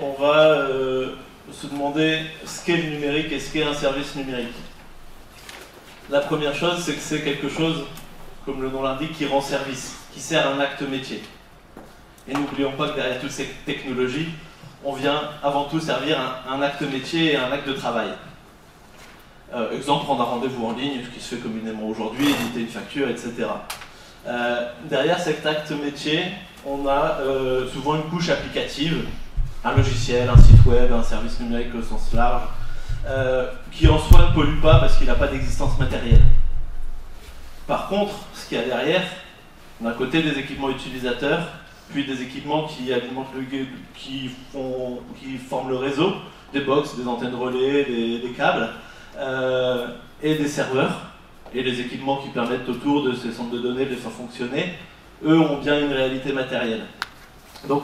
On va se demander ce qu'est le numérique et ce qu'est un service numérique. La première chose, c'est que c'est quelque chose, comme le nom l'indique, qui rend service, qui sert un acte métier. Et n'oublions pas que derrière toutes ces technologies, on vient avant tout servir un acte métier et un acte de travail. Exemple, prendre un rendez-vous en ligne, ce qui se fait communément aujourd'hui, éditer une facture, etc. Derrière cet acte métier, on a souvent une couche applicative, un logiciel, un site web, un service numérique au sens large, qui en soi ne pollue pas parce qu'il n'a pas d'existence matérielle. Par contre, ce qu'il y a derrière, d'un côté des équipements utilisateurs, puis des équipements qui alimentent qui forment le réseau, des box, des antennes relais, des câbles, et des serveurs, et les équipements qui permettent autour de ces centres de données de les faire fonctionner, eux ont bien une réalité matérielle. Donc,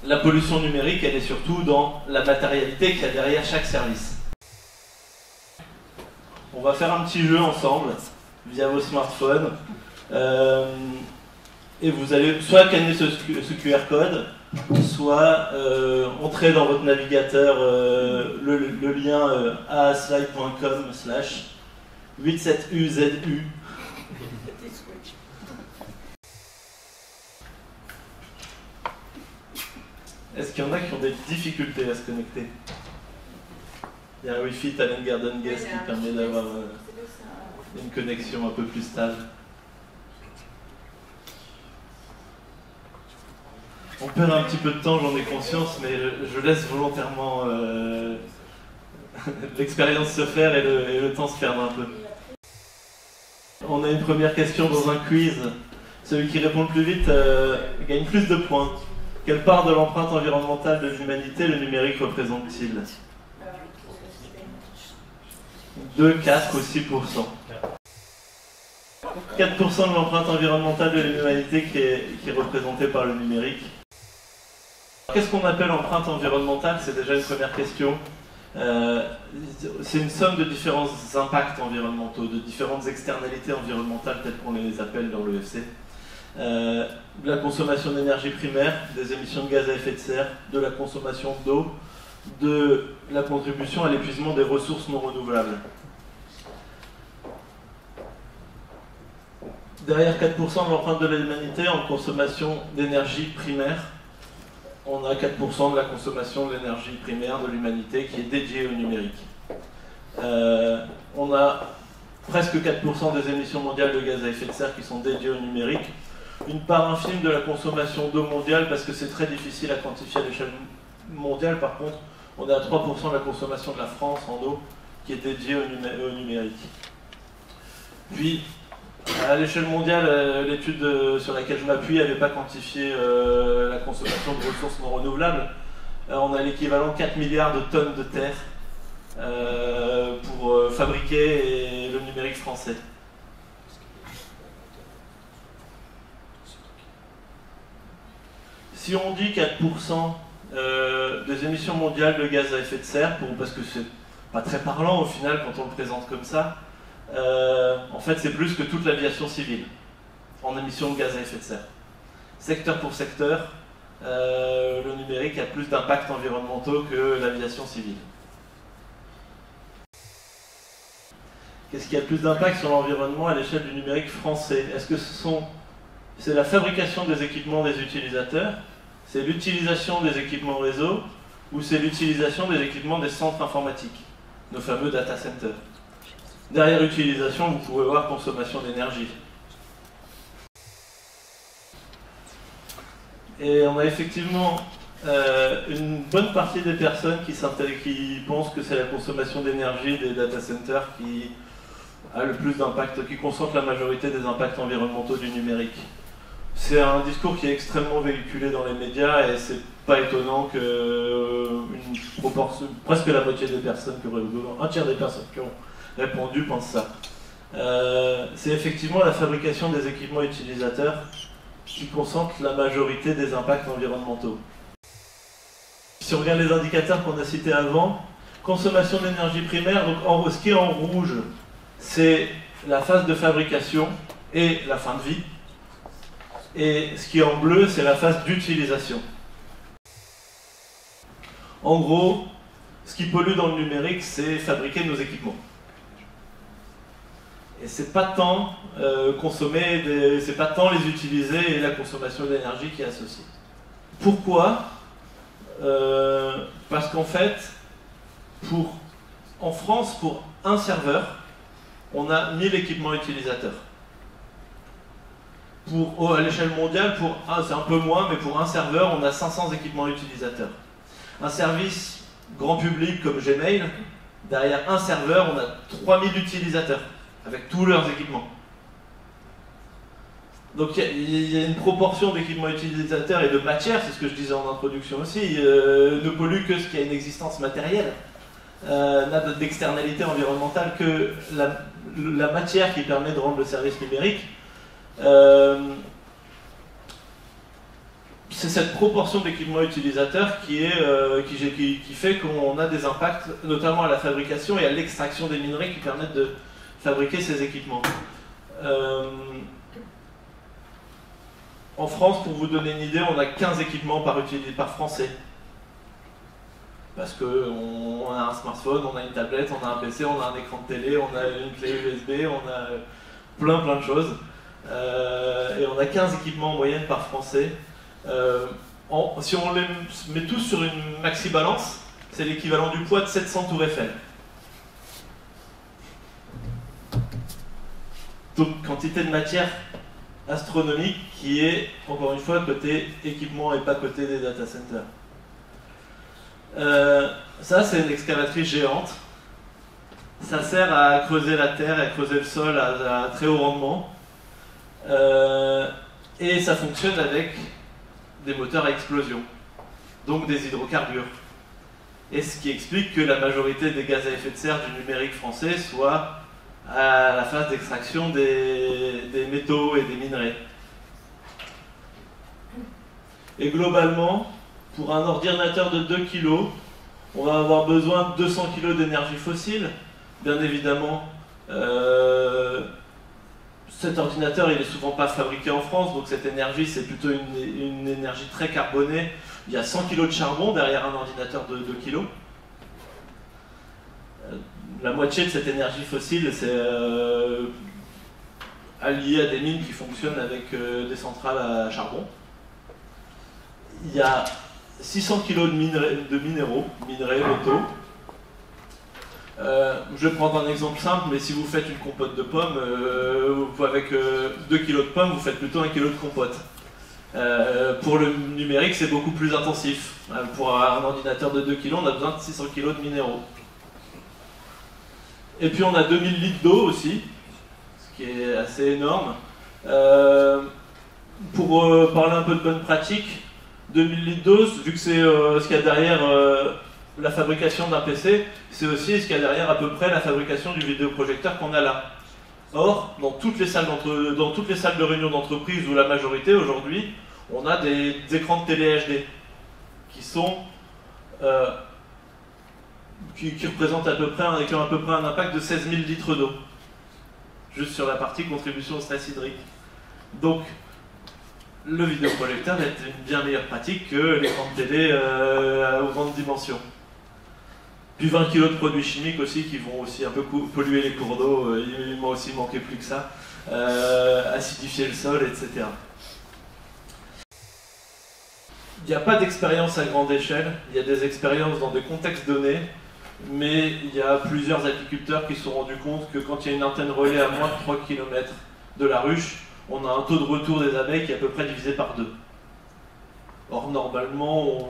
la pollution numérique, elle est surtout dans la matérialité qu'il y a derrière chaque service. On va faire un petit jeu ensemble, via vos smartphones, et vous allez soit scanner ce QR code, soit entrer dans votre navigateur le lien aaslide.com/87uzu. Est-ce qu'il y en a qui ont des difficultés à se connecter? Il y a un Wi-Fi Talent Garden Guest qui permet d'avoir une connexion un peu plus stable. On perd un petit peu de temps, j'en ai conscience, mais je laisse volontairement l'expérience se faire et le temps se perdre un peu. On a une première question dans un quiz. Celui qui répond le plus vite gagne plus de points. Quelle part de l'empreinte environnementale de l'humanité le numérique représente-t-il? 2, 4 ou 6%. 4% de l'empreinte environnementale de l'humanité qui est représentée par le numérique. Qu'est-ce qu'on appelle empreinte environnementale? C'est déjà une première question. C'est une somme de différents impacts environnementaux, de différentes externalités environnementales telles qu'on les appelle dans l'EFC. De la consommation d'énergie primaire, des émissions de gaz à effet de serre, de la consommation d'eau, de la contribution à l'épuisement des ressources non renouvelables. Derrière 4% de l'empreinte de l'humanité en consommation d'énergie primaire, on a 4% de la consommation de l'énergie primaire de l'humanité qui est dédiée au numérique. On a presque 4% des émissions mondiales de gaz à effet de serre qui sont dédiées au numérique. Une part infime de la consommation d'eau mondiale parce que c'est très difficile à quantifier à l'échelle mondiale. Par contre, on est à 3% de la consommation de la France en eau qui est dédiée au numérique. Puis, à l'échelle mondiale, l'étude sur laquelle je m'appuie n'avait pas quantifié la consommation de ressources non renouvelables. On a l'équivalent de 4 milliards de tonnes de terre pour fabriquer le numérique français. Si on dit 4% des émissions mondiales de gaz à effet de serre, parce que c'est pas très parlant au final quand on le présente comme ça, en fait c'est plus que toute l'aviation civile en émissions de gaz à effet de serre. Secteur pour secteur, le numérique a plus d'impacts environnementaux que l'aviation civile. Qu'est-ce qui a plus d'impact sur l'environnement à l'échelle du numérique français? Est-ce que c'est la fabrication des équipements des utilisateurs, c'est l'utilisation des équipements réseau, ou c'est l'utilisation des équipements des centres informatiques, nos fameux data centers? Derrière utilisation, vous pouvez voir consommation d'énergie. Et on a effectivement une bonne partie des personnes qui pensent que c'est la consommation d'énergie des data centers qui a le plus d'impact, qui concentre la majorité des impacts environnementaux du numérique. C'est un discours qui est extrêmement véhiculé dans les médias et c'est pas étonnant que presque la moitié des personnes, un tiers des personnes qui ont répondu pensent ça. C'est effectivement la fabrication des équipements utilisateurs qui concentre la majorité des impacts environnementaux. Si on regarde les indicateurs qu'on a cités avant, consommation d'énergie primaire, donc ce qui est en rouge, c'est la phase de fabrication et la fin de vie. Et ce qui est en bleu, c'est la phase d'utilisation. En gros, ce qui pollue dans le numérique, c'est fabriquer nos équipements. Et c'est pas tant c'est pas tant les utiliser et la consommation d'énergie qui est associée. Pourquoi ? Parce qu'en fait, en France, pour un serveur, on a 1000 équipements utilisateurs. À l'échelle mondiale, c'est un peu moins, mais pour un serveur, on a 500 équipements utilisateurs. Un service grand public comme Gmail, derrière un serveur, on a 3000 utilisateurs, avec tous leurs équipements. Donc il y a une proportion d'équipements utilisateurs et de matière, c'est ce que je disais en introduction aussi, ne pollue que ce qui a une existence matérielle, n'a d'externalité environnementale que la matière qui permet de rendre le service numérique. C'est cette proportion d'équipements utilisateurs qui fait qu'on a des impacts, notamment à la fabrication et à l'extraction des minerais qui permettent de fabriquer ces équipements. En France, pour vous donner une idée, on a 15 équipements par Français. Parce qu'on a un smartphone, on a une tablette, on a un PC, on a un écran de télé, on a une clé USB, on a plein de choses. Et on a 15 équipements en moyenne par Français. Si on les met tous sur une maxi balance, c'est l'équivalent du poids de 700 tours Eiffel. Donc quantité de matière astronomique qui est, encore une fois, côté équipement et pas côté des data centers. Ça, c'est une excavatrice géante. Ça sert à creuser la terre, à creuser le sol à très haut rendement. Et ça fonctionne avec des moteurs à explosion, donc des hydrocarbures. Et ce qui explique que la majorité des gaz à effet de serre du numérique français soit à la phase d'extraction des métaux et des minerais. Et globalement, pour un ordinateur de 2 kg, on va avoir besoin de 200 kg d'énergie fossile. Bien évidemment, cet ordinateur, il n'est souvent pas fabriqué en France, donc cette énergie, c'est plutôt une énergie très carbonée. Il y a 100 kg de charbon derrière un ordinateur de 2 kg. La moitié de cette énergie fossile, c'est allié à des mines qui fonctionnent avec des centrales à charbon. Il y a 600 kg de minéraux, minerais, métaux. Je vais prendre un exemple simple, mais si vous faites une compote de pommes, avec 2 kg de pommes, vous faites plutôt 1 kg de compote. Pour le numérique, c'est beaucoup plus intensif. Pour un ordinateur de 2 kg, on a besoin de 600 kg de minéraux. Et puis on a 2000 litres d'eau aussi, ce qui est assez énorme. Pour parler un peu de bonne pratique, 2000 litres d'eau, vu que c'est ce qu'il y a derrière la fabrication d'un PC, c'est aussi ce qu'il y a derrière à peu près la fabrication du vidéoprojecteur qu'on a là. Or, dans toutes les salles de réunion d'entreprise, ou la majorité aujourd'hui, on a des écrans de télé HD qui représentent qui ont à peu près un impact de 16 000 litres d'eau, juste sur la partie contribution au stress hydrique. Donc, le vidéoprojecteur va être une bien meilleure pratique que l'écran de télé aux grandes dimensions. Puis 20 kg de produits chimiques aussi qui vont aussi un peu polluer les cours d'eau, il m'a aussi manqué plus que ça, acidifier le sol, etc. Il n'y a pas d'expérience à grande échelle, il y a des expériences dans des contextes donnés, mais il y a plusieurs apiculteurs qui se sont rendus compte que quand il y a une antenne relais à moins de 3 km de la ruche, on a un taux de retour des abeilles qui est à peu près divisé par 2. Or, normalement,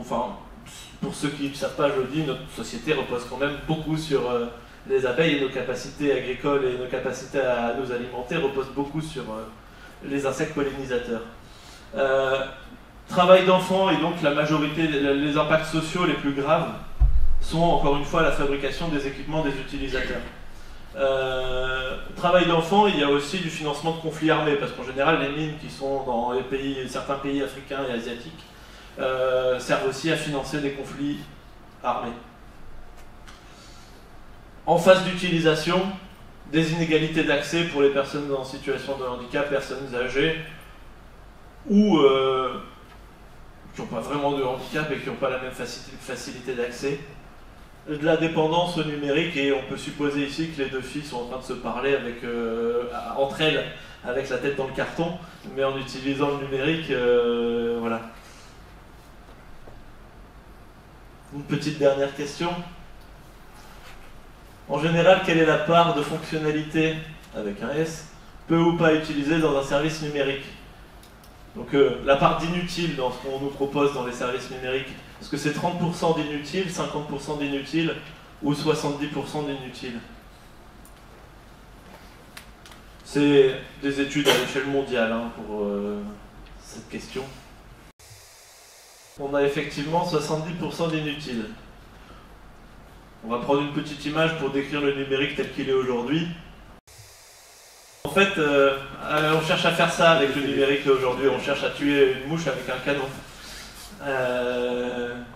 pour ceux qui ne savent pas, je le dis, notre société repose quand même beaucoup sur les abeilles et nos capacités agricoles et nos capacités à nous alimenter reposent beaucoup sur les insectes pollinisateurs. Travail d'enfant et donc la majorité, les impacts sociaux les plus graves sont encore une fois la fabrication des équipements des utilisateurs. Travail d'enfant, il y a aussi du financement de conflits armés, parce qu'en général les mines qui sont dans certains pays africains et asiatiques servent aussi à financer des conflits armés. En phase d'utilisation, des inégalités d'accès pour les personnes en situation de handicap, personnes âgées, ou qui n'ont pas vraiment de handicap et qui n'ont pas la même facilité d'accès. De la dépendance au numérique, et on peut supposer ici que les deux filles sont en train de se parler avec, entre elles avec la tête dans le carton, mais en utilisant le numérique, voilà. Une petite dernière question. En général, quelle est la part de fonctionnalité, avec un S, peu ou pas utilisée dans un service numérique? Donc la part d'inutile dans ce qu'on nous propose dans les services numériques, est-ce que c'est 30% d'inutile, 50% d'inutile ou 70% d'inutile? C'est des études à l'échelle mondiale hein, pour cette question. On a effectivement 70% d'inutile. On va prendre une petite image pour décrire le numérique tel qu'il est aujourd'hui. En fait, on cherche à faire ça avec le numérique aujourd'hui, on cherche à tuer une mouche avec un canon.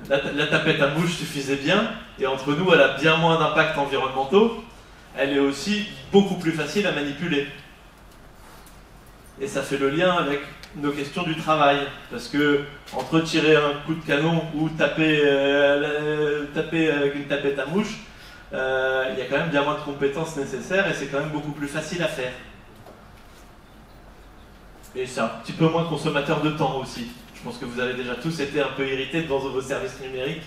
La tapette à mouche suffisait bien, et entre nous, elle a bien moins d'impacts environnementaux. Elle est aussi beaucoup plus facile à manipuler. Et ça fait le lien avec nos questions du travail, parce que entre tirer un coup de canon ou taper avec une tapette à mouche, il y a quand même bien moins de compétences nécessaires et c'est quand même beaucoup plus facile à faire. Et c'est un petit peu moins consommateur de temps aussi. Je pense que vous avez déjà tous été un peu irrités devant vos services numériques.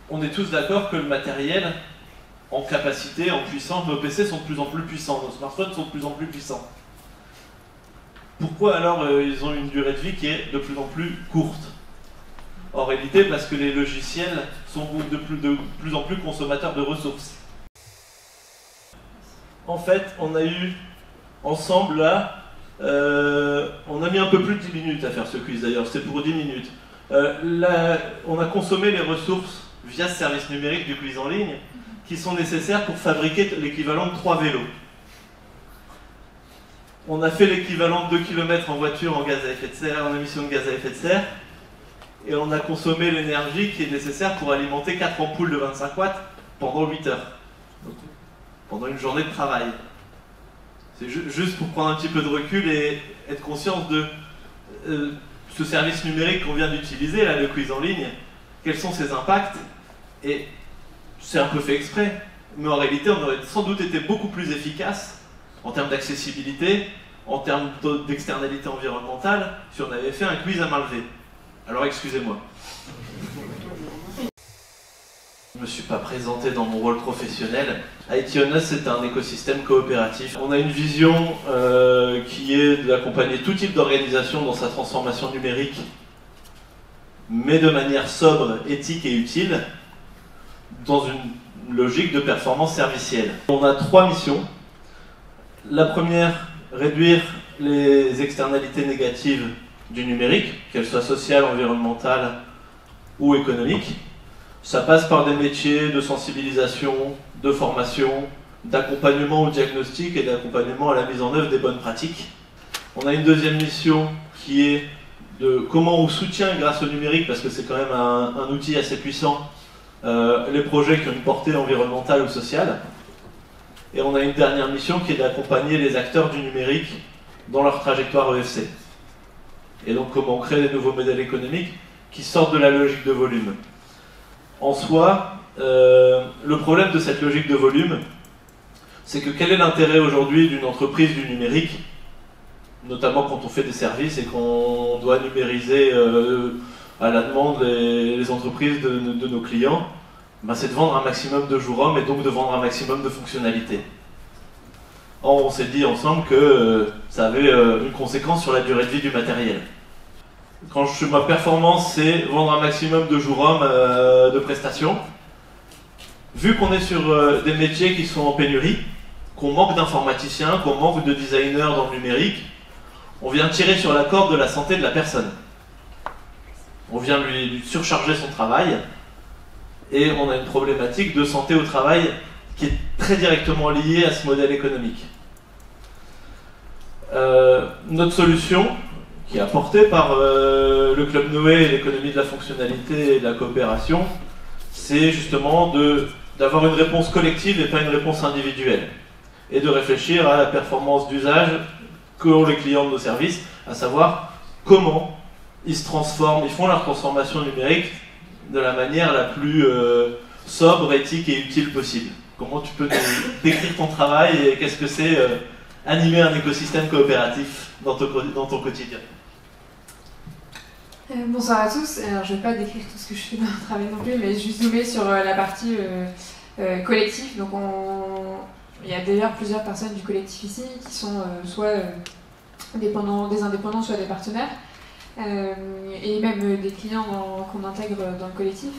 On est tous d'accord que le matériel, en capacité, en puissance, nos PC sont de plus en plus puissants, nos smartphones sont de plus en plus puissants. Pourquoi alors ils ont une durée de vie qui est de plus en plus courte? En réalité, parce que les logiciels sont de plus en plus consommateurs de ressources. En fait, on a eu ensemble là, on a mis un peu plus de 10 minutes à faire ce quiz d'ailleurs, c'est pour 10 minutes. Là, on a consommé les ressources via ce service numérique du quiz en ligne qui sont nécessaires pour fabriquer l'équivalent de 3 vélos. On a fait l'équivalent de 2 km en voiture en gaz à effet de serre, en émissions de gaz à effet de serre, et on a consommé l'énergie qui est nécessaire pour alimenter 4 ampoules de 25 watts pendant 8 heures, donc, pendant une journée de travail. C'est juste pour prendre un petit peu de recul et être conscient de ce service numérique qu'on vient d'utiliser, là, le quiz en ligne, quels sont ses impacts, et c'est un peu fait exprès, mais en réalité on aurait sans doute été beaucoup plus efficace en termes d'accessibilité, en termes d'externalité environnementale, si on avait fait un quiz à main levée. Alors excusez-moi. Je ne me suis pas présenté dans mon rôle professionnel. IT On Us, c'est un écosystème coopératif. On a une vision qui est d'accompagner tout type d'organisation dans sa transformation numérique, mais de manière sobre, éthique et utile, dans une logique de performance servicielle. On a 3 missions. La première, réduire les externalités négatives du numérique, qu'elles soient sociales, environnementales ou économiques. Ça passe par des métiers de sensibilisation, de formation, d'accompagnement au diagnostic et d'accompagnement à la mise en œuvre des bonnes pratiques. On a une deuxième mission qui est de comment on soutient grâce au numérique, parce que c'est quand même un outil assez puissant, les projets qui ont une portée environnementale ou sociale. Et on a une dernière mission qui est d'accompagner les acteurs du numérique dans leur trajectoire EFC. Et donc comment on crée des nouveaux modèles économiques qui sortent de la logique de volume. En soi, le problème de cette logique de volume, c'est que quel est l'intérêt aujourd'hui d'une entreprise du numérique, notamment quand on fait des services et qu'on doit numériser à la demande les entreprises de nos clients, ben c'est de vendre un maximum de jours hommes et donc de vendre un maximum de fonctionnalités. Or, on s'est dit ensemble que ça avait une conséquence sur la durée de vie du matériel. Quand ma performance, c'est vendre un maximum de jours hommes de prestations. Vu qu'on est sur des métiers qui sont en pénurie, qu'on manque d'informaticiens, qu'on manque de designers dans le numérique, on vient tirer sur la corde de la santé de la personne. On vient lui surcharger son travail, et on a une problématique de santé au travail qui est très directement liée à ce modèle économique. Notre solution, qui est apportée par le Club Noé et l'économie de la fonctionnalité et de la coopération, c'est justement d'avoir une réponse collective et pas une réponse individuelle, et de réfléchir à la performance d'usage qu'ont les clients de nos services, à savoir comment ils se transforment, ils font leur transformation numérique de la manière la plus sobre, éthique et utile possible. Comment tu peux nous décrire ton travail et qu'est-ce que c'est animer un écosystème coopératif dans ton quotidien? Bonsoir à tous. Alors, je ne vais pas décrire tout ce que je fais dans le travail non plus, mais juste zoomer sur la partie collectif. Donc, il y a d'ailleurs plusieurs personnes du collectif ici qui sont soit des indépendants, soit des partenaires, et même des clients qu'on intègre dans le collectif.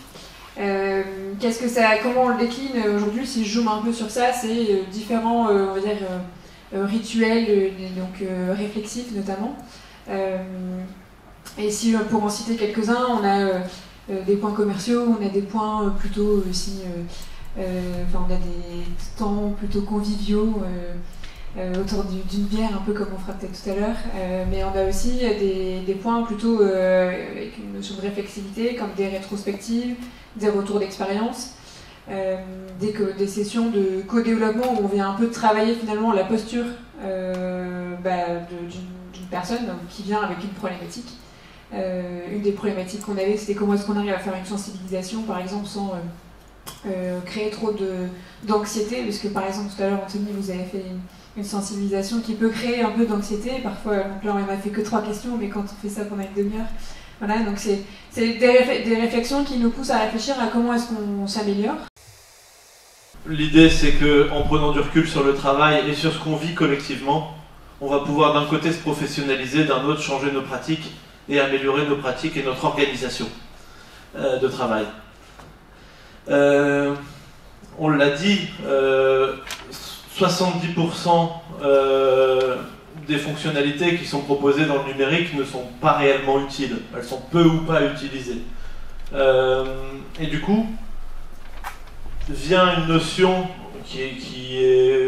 Comment on le décline aujourd'hui? Si je zoome un peu sur ça, c'est différents, on va dire, rituels, donc réflexifs notamment. Et si pour en citer quelques-uns, on a des points commerciaux, on a des points plutôt aussi, on a des temps plutôt conviviaux autour d'une bière, un peu comme on fera peut-être tout à l'heure. Mais on a aussi des points plutôt avec une notion de réflexivité, comme des rétrospectives, des retours d'expérience, des sessions de co-développement où on vient un peu travailler finalement la posture d'une personne qui vient avec une problématique. Une des problématiques qu'on avait, c'était comment est-ce qu'on arrive à faire une sensibilisation, par exemple, sans créer trop d'anxiété, parce que par exemple tout à l'heure, Anthony, vous avez fait une sensibilisation qui peut créer un peu d'anxiété. Parfois, donc là on n'a fait que 3 questions, mais quand on fait ça pendant une demi-heure, voilà, donc c'est des réflexions qui nous poussent à réfléchir à comment est-ce qu'on s'améliore. L'idée, c'est qu'en prenant du recul sur le travail et sur ce qu'on vit collectivement, on va pouvoir d'un côté se professionnaliser, d'un autre changer nos pratiques et améliorer nos pratiques et notre organisation de travail. On l'a dit, 70% des fonctionnalités qui sont proposées dans le numérique ne sont pas réellement utiles. Elles sont peu ou pas utilisées. Et du coup, vient une notion qui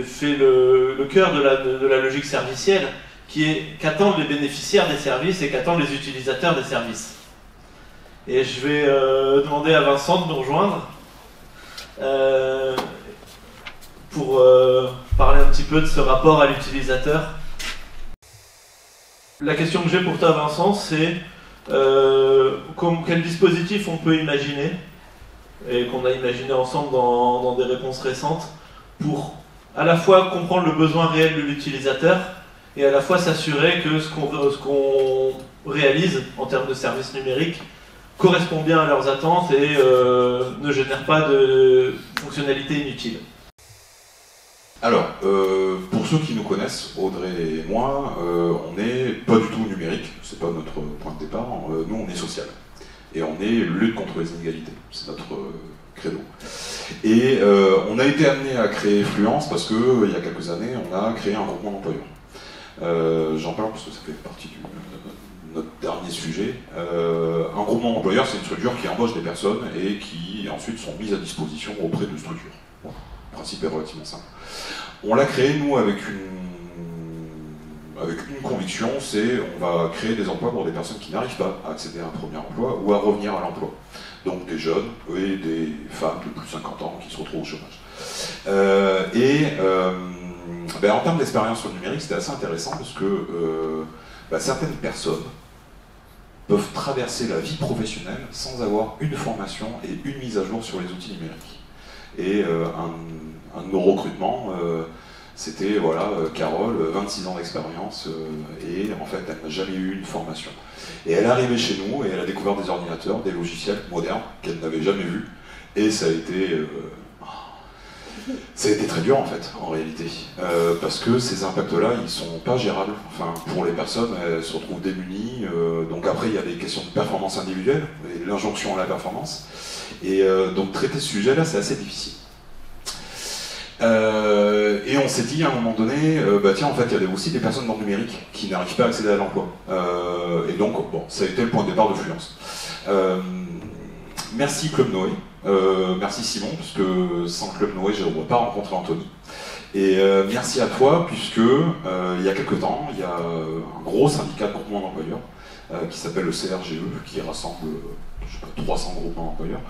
fait le cœur de la logique servicielle, qui est qu'attendent les bénéficiaires des services et qu'attendent les utilisateurs des services. Et je vais demander à Vincent de nous rejoindre pour parler un petit peu de ce rapport à l'utilisateur. La question que j'ai pour toi, Vincent, c'est quel dispositif on peut imaginer, et qu'on a imaginé ensemble dans des réponses récentes, pour à la fois comprendre le besoin réel de l'utilisateur et à la fois s'assurer que ce qu'on réalise en termes de services numériques correspond bien à leurs attentes et ne génère pas de fonctionnalités inutiles. Alors, pour ceux qui nous connaissent, Audrey et moi, on n'est pas du tout numérique, c'est pas notre point de départ, nous on est social. Et on est lutte contre les inégalités, c'est notre credo. Et on a été amené à créer Fluence parce que il y a quelques années, on a créé un groupement d'employeurs. J'en parle parce que ça fait partie de notre dernier sujet. Un groupement d'employeurs, c'est une structure qui embauche des personnes et qui ensuite sont mises à disposition auprès de structures. Bon, le principe est relativement simple. On l'a créé, nous, avec une conviction, c'est on va créer des emplois pour des personnes qui n'arrivent pas à accéder à un premier emploi ou à revenir à l'emploi. Donc des jeunes et des femmes de plus de 50 ans qui se retrouvent au chômage. En termes d'expérience sur le numérique, c'était assez intéressant parce que certaines personnes peuvent traverser la vie professionnelle sans avoir une formation et une mise à jour sur les outils numériques. Et un de nos recrutements, c'était Carole, 26 ans d'expérience, et en fait elle n'a jamais eu une formation. Et elle est arrivée chez nous et elle a découvert des ordinateurs, des logiciels modernes qu'elle n'avait jamais vus, et ça a été très dur en fait, en réalité, parce que ces impacts-là, ils sont pas gérables. Enfin, pour les personnes, elles se retrouvent démunies, donc après il y a des questions de performance individuelle, et l'injonction à la performance, et donc traiter ce sujet-là, c'est assez difficile. Et on s'est dit à un moment donné, tiens, en fait, il y a aussi des personnes dans le numérique qui n'arrivent pas à accéder à l'emploi. Et donc, bon, ça a été le point de départ de Fluence. Merci Club Noé, merci Simon, parce que sans Club Noé, je n'aurais pas rencontré Anthony. Et merci à toi, puisque il y a quelques temps, il y a un gros syndicat de groupement d'employeurs qui s'appelle le CRGE, qui rassemble 300 groupements d'employeurs,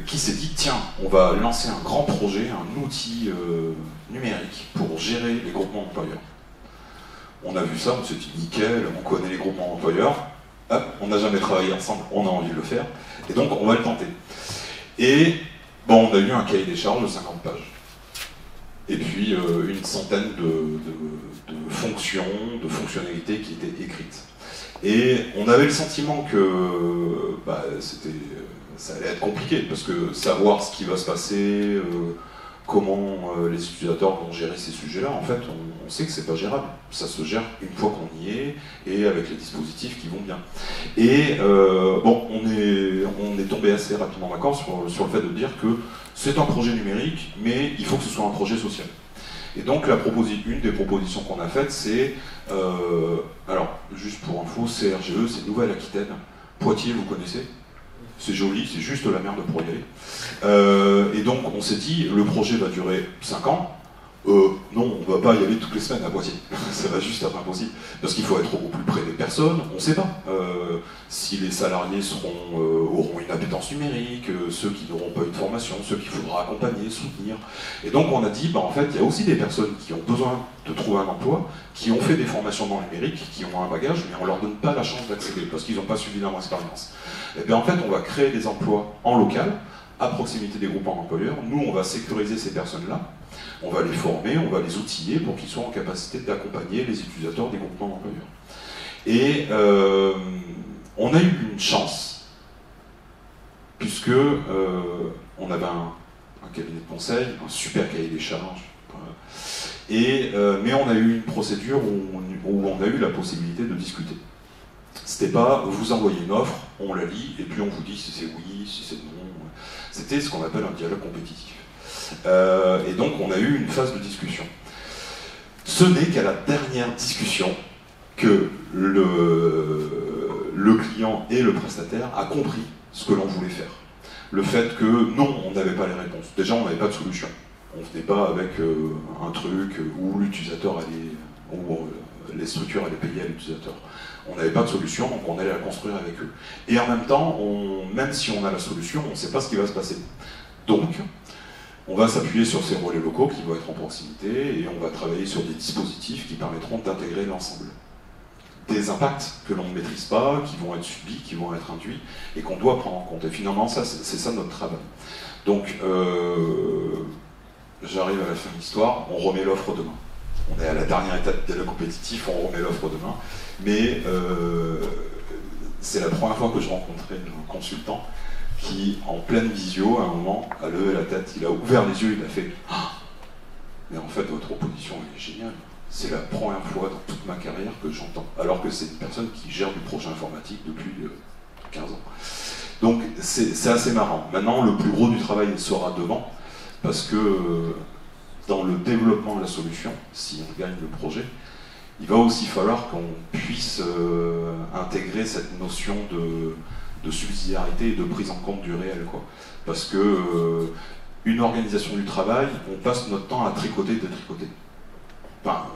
qui s'est dit, tiens, on va lancer un grand projet, un outil numérique pour gérer les groupements d'employeurs. On a vu ça, on s'est dit, nickel, on connaît les groupements d'employeurs, on n'a jamais travaillé ensemble, on a envie de le faire, et donc on va le tenter. Et bon, on a eu un cahier des charges de 50 pages. Et puis une centaine de fonctions, de fonctionnalités qui étaient écrites. Et on avait le sentiment que ça allait être compliqué, parce que savoir ce qui va se passer, comment les utilisateurs vont gérer ces sujets-là, en fait, on sait que c'est pas gérable. Ça se gère une fois qu'on y est, et avec les dispositifs qui vont bien. Et bon, on est tombé assez rapidement d'accord sur le fait de dire que c'est un projet numérique, mais il faut que ce soit un projet social. Et donc une des propositions qu'on a faites, c'est, alors juste pour info, CRGE, c'est Nouvelle-Aquitaine. Poitiers, vous connaissez? C'est joli, c'est juste la merde pour y aller. Et donc on s'est dit, le projet va durer 5 ans. Non, on ne va pas y aller toutes les semaines à Poitiers. Ça va juste être impossible. Parce qu'il faut être au plus près des personnes, on ne sait pas. Si les salariés auront une appétence numérique, ceux qui n'auront pas eu de formation, ceux qu'il faudra accompagner, soutenir. Et donc on a dit, en fait, il y a aussi des personnes qui ont besoin de trouver un emploi, qui ont fait des formations dans le numérique, qui ont un bagage, mais on ne leur donne pas la chance d'accéder, parce qu'ils n'ont pas suffisamment d'expérience. Et bien en fait, on va créer des emplois en local, à proximité des groupements d'employeurs. Nous, on va sécuriser ces personnes-là. On va les former, on va les outiller pour qu'ils soient en capacité d'accompagner les utilisateurs des groupements d'employeurs. Et on a eu une chance, puisque on avait un cabinet de conseil, un super cahier des charges, mais on a eu une procédure où on a eu la possibilité de discuter. C'était pas vous envoyez une offre, on la lit, et puis on vous dit si c'est oui, si c'est non. C'était ce qu'on appelle un dialogue compétitif. Et donc on a eu une phase de discussion. Ce n'est qu'à la dernière discussion que le client et le prestataire a compris ce que l'on voulait faire. Le fait que non, on n'avait pas les réponses. Déjà, on n'avait pas de solution. On ne venait pas avec un truc où l'utilisateur allait, où les structures allaient payer à l'utilisateur. On n'avait pas de solution, donc on allait la construire avec eux. Et en même temps, même si on a la solution, on ne sait pas ce qui va se passer. Donc, on va s'appuyer sur ces relais locaux qui vont être en proximité et on va travailler sur des dispositifs qui permettront d'intégrer l'ensemble. Des impacts que l'on ne maîtrise pas, qui vont être subis, qui vont être induits et qu'on doit prendre en compte. Et finalement, c'est ça notre travail. Donc, j'arrive à la fin de l'histoire, on remet l'offre demain. On est à la dernière étape du dialogue compétitif, on remet l'offre demain. Mais c'est la première fois que je rencontrais un consultant qui, en pleine visio, à un moment, a levé la tête, il a ouvert les yeux, il a fait « Ah, mais en fait, votre proposition, elle est géniale. C'est la première fois dans toute ma carrière que j'entends. » Alors que c'est une personne qui gère du projet informatique depuis 15 ans. Donc, c'est assez marrant. Maintenant, le plus gros du travail sera devant, parce que dans le développement de la solution, si on gagne le projet, il va aussi falloir qu'on puisse intégrer cette notion de subsidiarité et de prise en compte du réel, quoi. Parce que une organisation du travail, on passe notre temps à tricoter et détricoter. Enfin,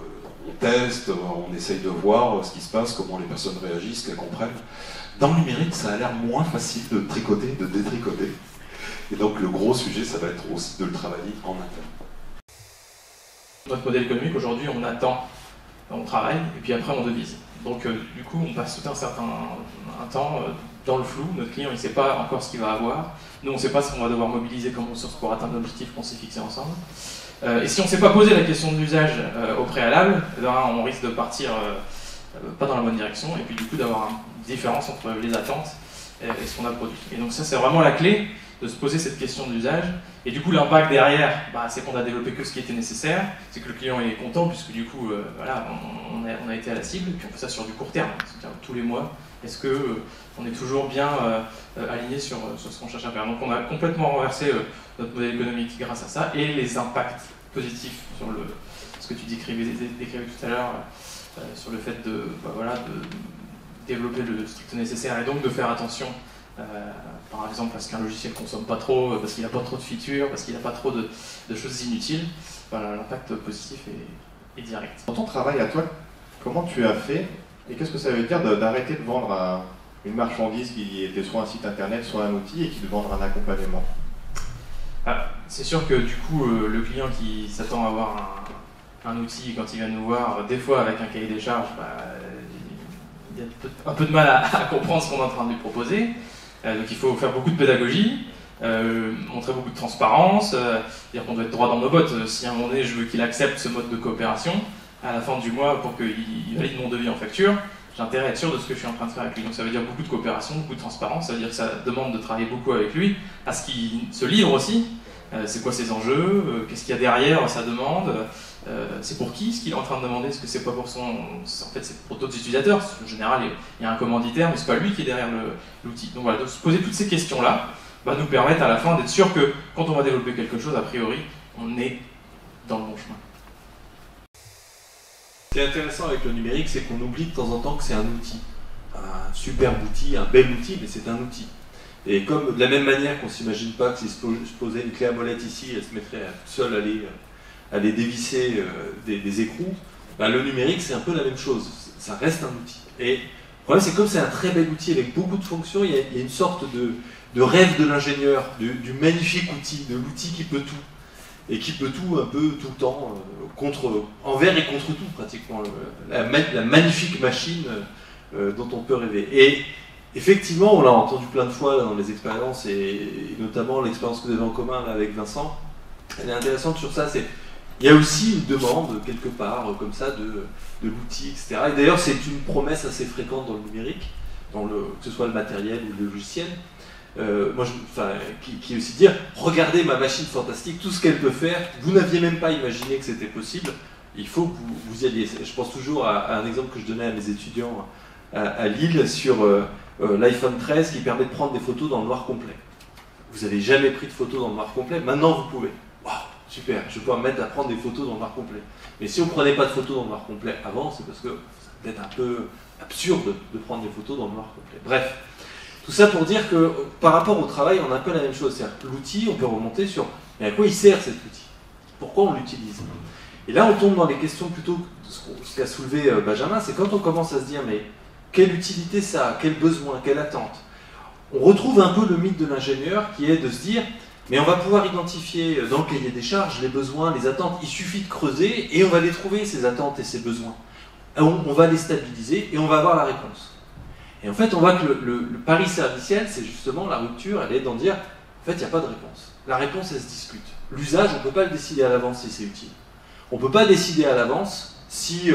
on teste, on essaye de voir ce qui se passe, comment les personnes réagissent, qu'elles comprennent. Dans le numérique, ça a l'air moins facile de tricoter, de détricoter. Et donc le gros sujet, ça va être aussi de le travailler en interne. Notre modèle économique, aujourd'hui, on attend, on travaille, et puis après on devise. Donc du coup, on passe tout un temps dans le flou. Notre client, il ne sait pas encore ce qu'il va avoir. Nous, on ne sait pas ce qu'on va devoir mobiliser comme ressources pour atteindre l'objectif qu'on s'est fixé ensemble. Et si on ne s'est pas posé la question de l'usage au préalable, on risque de partir pas dans la bonne direction, et puis du coup d'avoir une différence entre les attentes et ce qu'on a produit. Et donc ça, c'est vraiment la clé, de se poser cette question de l'usage. Et du coup, l'impact derrière, c'est qu'on a développé que ce qui était nécessaire, c'est que le client est content, puisque du coup, voilà, on a été à la cible, et puis on fait ça sur du court terme, c'est-à-dire tous les mois. Est-ce qu'on est toujours bien aligné sur ce qu'on cherche à faire? Donc on a complètement renversé notre modèle économique grâce à ça, et les impacts positifs sur ce que tu décrivais tout à l'heure, sur le fait de développer le strict nécessaire, et donc de faire attention, par exemple parce qu'un logiciel ne consomme pas trop, parce qu'il n'a pas trop de features, parce qu'il n'a pas trop de choses inutiles. Voilà, l'impact positif est direct. Dans ton travail à toi, comment tu as fait, et qu'est-ce que ça veut dire d'arrêter de vendre une marchandise qui était soit un site internet, soit un outil, et qui de vendre un accompagnement? C'est sûr que du coup, le client qui s'attend à avoir un outil, quand il vient nous voir, des fois avec un cahier des charges, a un peu de mal à comprendre ce qu'on est en train de lui proposer. Donc il faut faire beaucoup de pédagogie, montrer beaucoup de transparence, dire qu'on doit être droit dans nos bottes. Si à un moment donné je veux qu'il accepte ce mode de coopération, à la fin du mois, pour qu'il valide mon devis en facture, j'ai intérêt à être sûr de ce que je suis en train de faire avec lui. Donc ça veut dire beaucoup de coopération, beaucoup de transparence, ça veut dire que ça demande de travailler beaucoup avec lui, à ce qu'il se livre aussi. C'est quoi ses enjeux, qu'est-ce qu'il y a derrière sa demande, c'est pour qui ce qu'il est en train de demander, est-ce que c'est pas pour son... En fait c'est pour d'autres utilisateurs, en général il y a un commanditaire mais c'est pas lui qui est derrière l'outil. Donc voilà, de se poser toutes ces questions-là va nous permettre à la fin d'être sûr que quand on va développer quelque chose, a priori, on est dans le bon chemin. Ce qui est intéressant avec le numérique, c'est qu'on oublie de temps en temps que c'est un outil. Un superbe outil, un bel outil, mais c'est un outil. Et comme de la même manière qu'on ne s'imagine pas que si se posait une clé à molette ici, elle se mettrait toute seule à aller dévisser des écrous, ben le numérique c'est un peu la même chose, ça reste un outil. Et le problème c'est que comme c'est un très bel outil avec beaucoup de fonctions, il y a une sorte de rêve de l'ingénieur, du magnifique outil, de l'outil qui peut tout. Et qui peut tout un peu tout le temps, envers et contre tout pratiquement, la magnifique machine dont on peut rêver. Et effectivement, on l'a entendu plein de fois là, dans les expériences, et notamment l'expérience que vous avez en commun là, avec Vincent, elle est intéressante sur ça, il y a aussi une demande quelque part comme ça de l'outil, etc. Et d'ailleurs c'est une promesse assez fréquente dans le numérique, que ce soit le matériel ou le logiciel, qui est aussi dire, regardez ma machine fantastique, tout ce qu'elle peut faire, vous n'aviez même pas imaginé que c'était possible, il faut que vous y alliez. Je pense toujours à un exemple que je donnais à mes étudiants à Lille sur l'iPhone 13 qui permet de prendre des photos dans le noir complet. Vous n'avez jamais pris de photos dans le noir complet, maintenant vous pouvez. Waouh, super, je vais pouvoir me mettre à prendre des photos dans le noir complet. Mais si on ne prenait pas de photos dans le noir complet avant, c'est parce que c'est peut-être un peu absurde de prendre des photos dans le noir complet. Bref, tout ça pour dire que par rapport au travail, on a un peu la même chose. C'est-à-dire que l'outil, on peut remonter sur mais à quoi il sert cet outil? Pourquoi on l'utilise? Et là, on tombe dans les questions plutôt, ce qu'a soulevé Benjamin, c'est quand on commence à se dire mais quelle utilité ça a, quel besoin, quelle attente. On retrouve un peu le mythe de l'ingénieur qui est de se dire mais on va pouvoir identifier dans le cahier des charges les besoins, les attentes, il suffit de creuser et on va les trouver, ces attentes et ces besoins. On va les stabiliser et on va avoir la réponse. Et en fait, on voit que le pari serviciel, c'est justement la rupture, elle est d'en dire en fait, il n'y a pas de réponse. La réponse, elle se discute. L'usage, on ne peut pas le décider à l'avance si c'est utile. On ne peut pas décider à l'avance si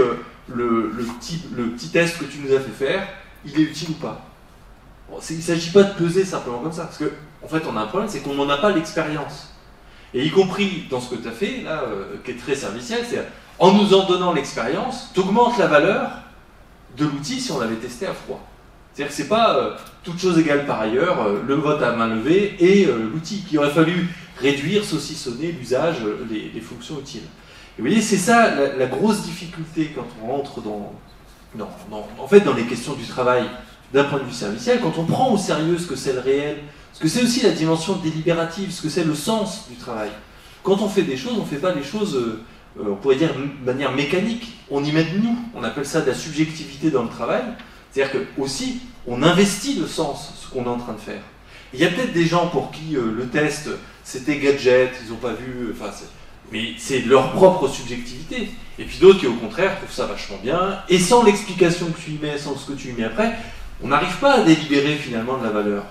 le petit test que tu nous as fait faire, il est utile ou pas. Bon, il ne s'agit pas de peser simplement comme ça, parce qu'en fait, on a un problème, c'est qu'on n'en a pas l'expérience. Et y compris dans ce que tu as fait, là, qui est très serviciel, c'est en nous en donnant l'expérience, tu augmentes la valeur de l'outil si on l'avait testé à froid. C'est-à-dire que ce n'est pas toute chose égale par ailleurs, le vote à main levée et l'outil, qu'il aurait fallu réduire, saucissonner l'usage, les fonctions utiles. Et vous voyez, c'est ça la grosse difficulté quand on rentre en fait, dans les questions du travail d'un point de vue serviciel, quand on prend au sérieux ce que c'est le réel, ce que c'est aussi la dimension délibérative, ce que c'est le sens du travail. Quand on fait des choses, on ne fait pas des choses, on pourrait dire de manière mécanique, on y met de nous, on appelle ça de la subjectivité dans le travail, c'est-à-dire que aussi, on investit de sens ce qu'on est en train de faire. Il y a peut-être des gens pour qui le test, c'était gadget, ils n'ont pas vu, mais c'est leur propre subjectivité. Et puis d'autres qui, au contraire, trouvent ça vachement bien, et sans l'explication que tu y mets, sans ce que tu y mets après, on n'arrive pas à délibérer finalement de la valeur.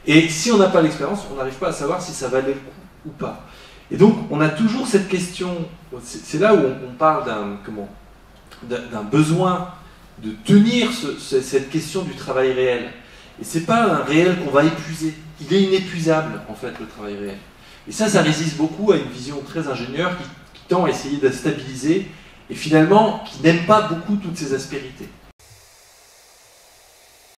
Et si on n'a pas l'expérience, on n'arrive pas à savoir si ça valait le coup ou pas. Et donc, on a toujours cette question, c'est là où on parle d'un besoin de tenir cette question du travail réel. Et c'est pas un réel qu'on va épuiser. Il est inépuisable, en fait, le travail réel. Et ça résiste beaucoup à une vision très ingénieure qui tend à essayer de stabiliser et finalement qui n'aime pas beaucoup toutes ces aspérités.